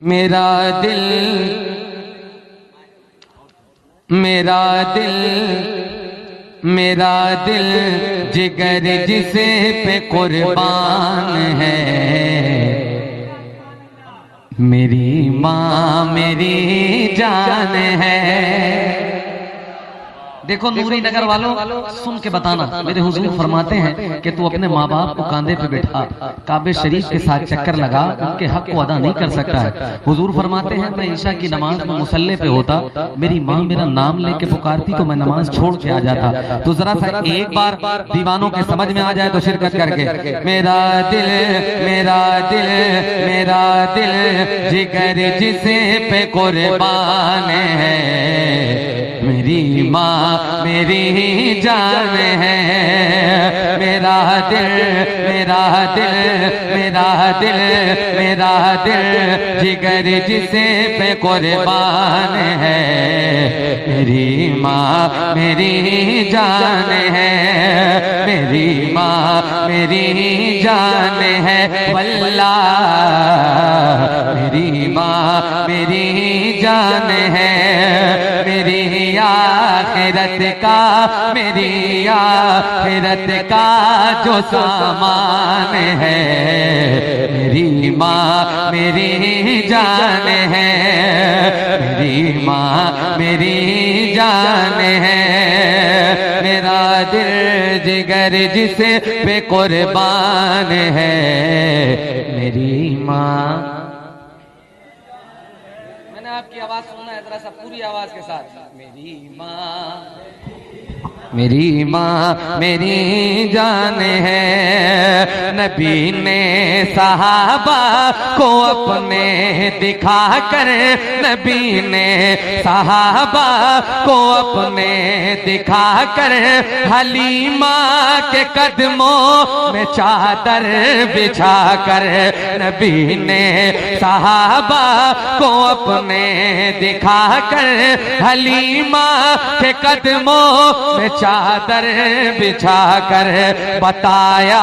मेरा दिल मेरा दिल मेरा दिल जिगर जिसे पे कुर्बान है। मेरी माँ मेरी जान है। देखो नूरी नगर वालों, सुन के बताना, मेरे हुजूर फरमाते हैं कि तू अपने माँ बाप को कांधे पे बैठा, काबे शरीफ के साथ चक्कर लगा, उनके हक को अदा नहीं कर सकता है। हुजूर फरमाते हैं मैं ईशा की नमाज में मुसल्ले पे होता, मेरी माँ मेरा नाम लेके पुकारती तो मैं नमाज छोड़ के आ जाता। तो जरा सा एक बार दीवानों के समझ में आ जाए तो शिरकत करके, मेरा दिल मेरा दिल मेरा दिल जिगर जिसे पे कुर्बान है। मेरी माँ मेरी जान है। मेरा दिल मेरा दिल मेरा दिल मेरा दिल जिगर जिसे पे कुर्बान है। मेरी माँ मेरी जान है। मेरी माँ मेरी जान है। वल्लाह मेरी माँ मेरी जान है। मेरी आखिरत का मेरी आखिरत का जो सामान है। मेरी माँ मेरी जान है। मेरी माँ मेरी जान है। मेरा दिल जिगर जिसे पे कुर्बान है। मेरी माँ। आपकी आवाज सुनना है जरा सा पूरी आवाज के साथ। मेरी माँ मेरी माँ मेरी जान है। नबी ने सहाबा को अपने दिखा कर, नबी ने सहाबा को अपने दिखा कर हलीमा के कदमों में चादर बिछा कर, नबी ने सहाबा को अपने दिखा कर हलीमा के कदमों में चादर बिछा कर बताया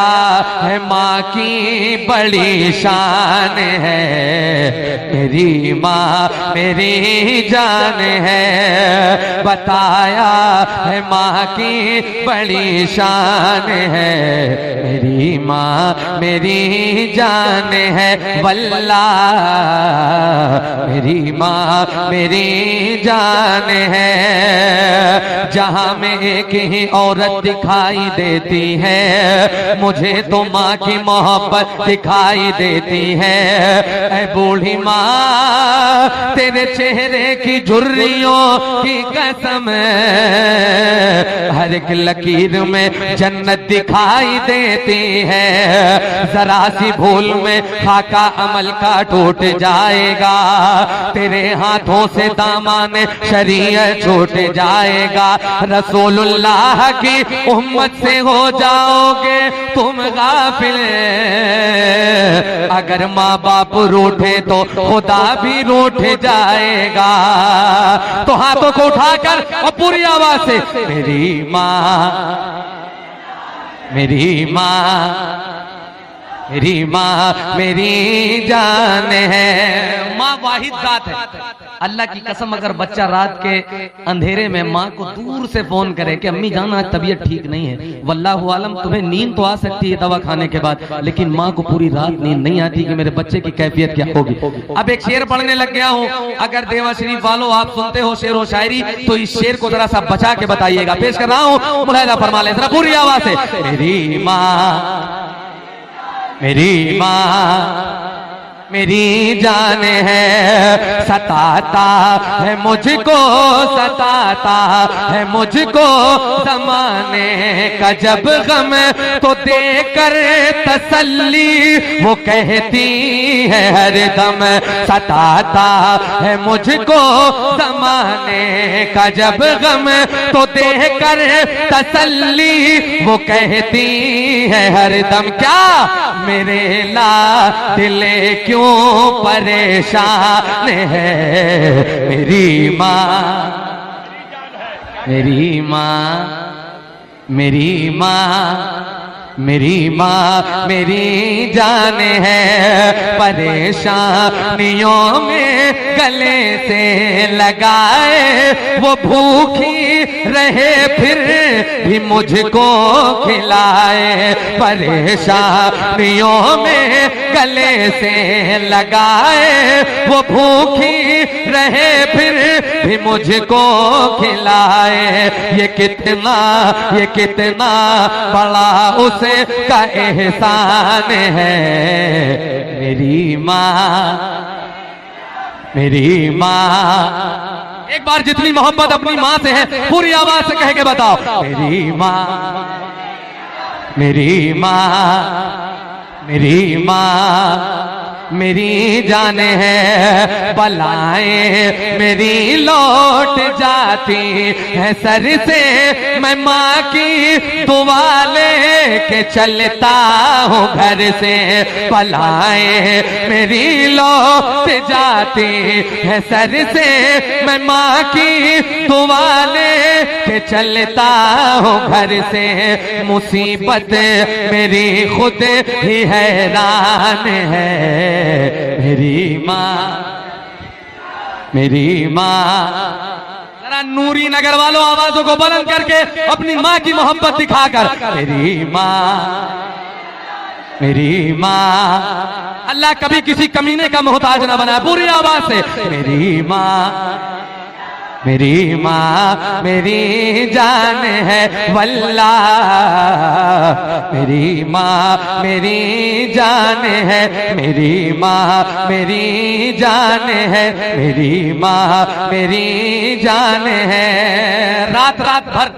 है माँ की बड़ी शान है। मेरी माँ मेरी जान है। बताया है माँ की बड़ी शान है। मेरी माँ मेरी जान है। वल्लाह मेरी माँ मेरी जान है। जहाँ में एक ही औरत दिखाई देती है, मुझे तो माँ की मोहब्बत दिखाई देती है। ऐ बूढ़ी माँ तेरे चेहरे की झुर्रियों की कसम, हर एक लकीर में जन्नत दिखाई देती है। जरा सी भूल में खाका अमल का टूट जाएगा, तेरे हाथों से दामन शरीयत छूट जाएगा। रसूलुल्लाह की उम्मत से हो जाओगे तुम गाफिल। अगर माँ बाप रूठे तो खुदा भी रूठ जाएगा। तो हाथों को उठाकर और पूरी आवाज से मेरी माँ मेरी माँ मेरी माँ मेरी जान है। माँ वाहिद जात है। अल्लाह की कसम अगर बच्चा रात के अंधेरे में माँ को दूर से फोन करे कि अम्मी जान आज तबीयत ठीक नहीं है, वल्लाहु आलम तुम्हें नींद तो आ सकती है दवा खाने के बाद, लेकिन माँ को पूरी रात नींद नहीं आती कि मेरे बच्चे की कैफियत क्या होगी। अब एक शेर पढ़ने लग गया हूँ, अगर देवा शरीफ वालों आप सुनते हो शेर व शायरी तो इस शेर को जरा सा बचा के बताइएगा। पेश कर रहा हूँ, मुलाहिजा फरमा लें जरा पूरी आवाज से। मेरी माँ मेरी माँ मेरी जान है। सताता है मुझको सताता है मुझको ज़माने का जब गम, तो देकर तसल्ली वो कहती है हरदम। सताता है मुझको ज़माने का जब गम, तो देकर तसल्ली वो कहती है हरदम। क्या मेरे ला दिले क्यों परेशान है। मेरी माँ मेरी माँ मेरी माँ मेरी माँ मेरी जान है, परेशानियों में गले से लगाए, वो भूखी रहे फिर भी मुझको खिलाए। परेशानियों में गले से लगाए, वो भूखी रहे फिर भी मुझको खिलाए। ये कितना बड़ा उसका एहसान है। मेरी माँ एक बार जितनी मोहब्बत अपनी माँ से है पूरी आवाज से कह के बताओ। मेरी माँ मेरी जान है, बलाएं मेरी लौट जाती है सर से, मैं माँ की दुआ लेके चलता हूँ घर से। बलाएं मेरी लौट जाती है सर से, मैं माँ की दुआ लेके चलता हूँ घर से। मुसीबत मेरी खुद ही हैरान है। मेरी माँ जरा नूरी नगर वालों आवाजों को बुलंद करके अपनी माँ की मोहब्बत दिखाकर। मेरी माँ अल्लाह कभी किसी कमीने का मोहताज ना बनाए। पूरी आवाज से मेरी माँ मेरी जान है वल्लाह। मेरी माँ मेरी जान है, मेरी माँ मेरी जान है, मेरी माँ मेरी जान है। रात भर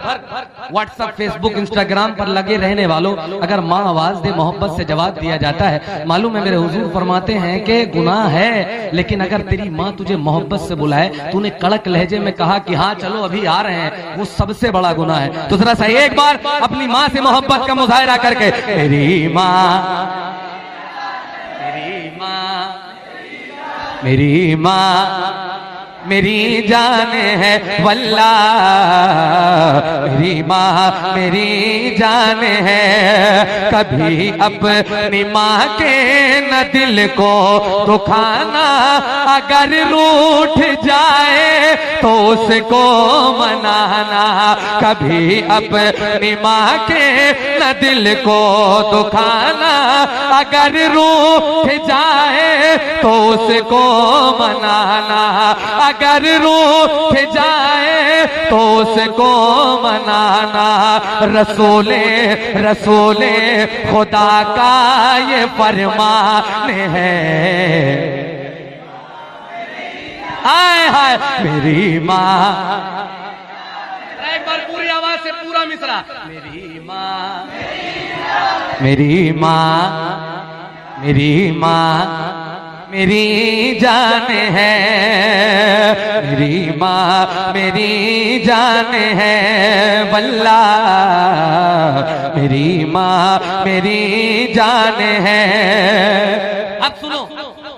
व्हाट्सएप, फेसबुक, इंस्टाग्राम पर लगे रहने वालों, अगर माँ आवाज दे मोहब्बत से जवाब दिया जाता है। मालूम है मेरे हुजूर फरमाते हैं कि गुनाह है, लेकिन अगर तेरी माँ तुझे मोहब्बत से बुलाए, तूने कड़क लहजे में कहा कि हाँ चलो अभी आ रहे हैं, वो सबसे बड़ा गुनाह है। तो जरा सा एक बार अपनी माँ से मोहब्बत का मुजाहिरा करके। मेरी माँ मेरी जान है वल्लाह। मेरी माँ मेरी जान है, कभी अपनी माँ के न दिल को दुखाना, अगर रूठ जाए तो उसको मनाना। कभी अपनी माँ के न दिल को दुखाना, अगर रूठ जाए तो उसको मनाना। अगर रूठ जाए तो उसको मनाना। रसूले खुदा का ये फरमान है। हाय हाय मेरी माँ, एक बार पूरी आवाज से पूरा मिसरा। मेरी माँ मेरी जान है, मेरी माँ मेरी जान है वल्लाह। मेरी माँ मेरी जान है। अब सुनो,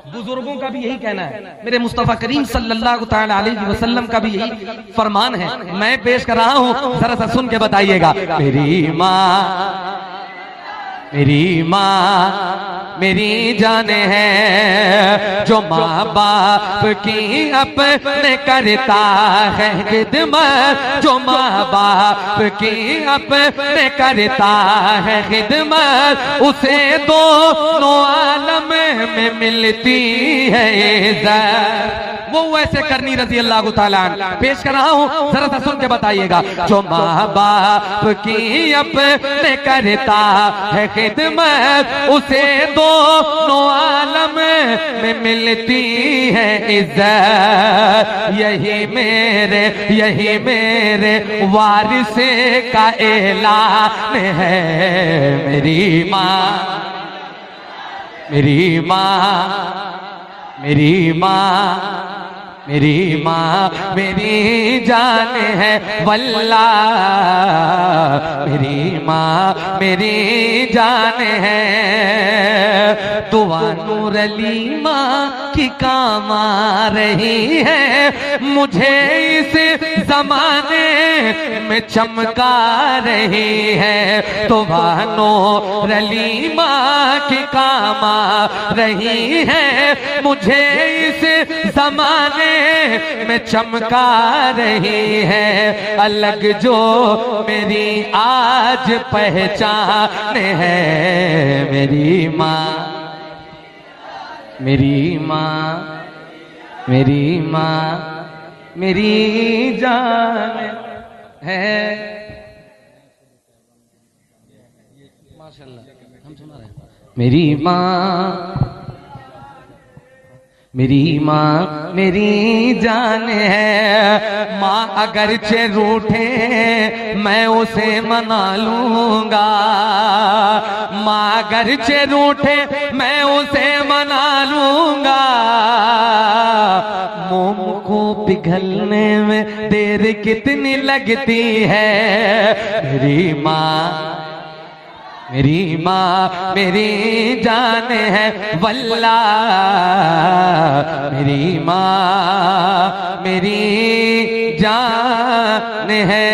बुजुर्गों का भी यही कहना है, मेरे मुस्तफा करीम सल्लल्लाहु तआला अलैहि वसल्लम का भी यही फरमान है। मैं पेश कर रहा हूँ, जरा सा सुन के बताइएगा। मेरी माँ मेरी जान है, जो माँ बाप की अपने करता है खिदमत, जो माँ बाप की अपने करता है खिदमत, उसे दोनों आलम में मिलती है इज्जत। वो वैसे करनी रजी अल्लाह ताला पेश कर रहा हूँ, जरा सा सुन के बताइएगा। जो माँ बाप की अपने करता है खिदमत, उसे दोनों आलम में मिलती है इज्जत। यही मेरे वारिस का ऐलान है। मेरी माँ मेरी माँ मेरी जान है वल्ला, मेरी माँ मेरी जान है। दुआ नूर अली माँ की काम आ रही है, मुझे इस जमाने में चमका रही है। दुआ नूर अली माँ की काम आ रही है, मुझे इस जमाने में चमका रही है। अलग जो मेरी आज पहचान है, मेरी माँ मेरी माँ मेरी माँ मेरी जान है। माशाल्लाह हम सुना रहे हैं। मेरी माँ मेरी माँ मेरी जान है। माँ अगरचे रूठे मैं उसे मना लूंगा, माँ अगरचे रूठे मैं उसे मना लूंगा। मोम को पिघलने में देर कितनी लगती है, मेरी माँ मेरी माँ मेरी जान है वल्ला, मेरी माँ मेरी जान है।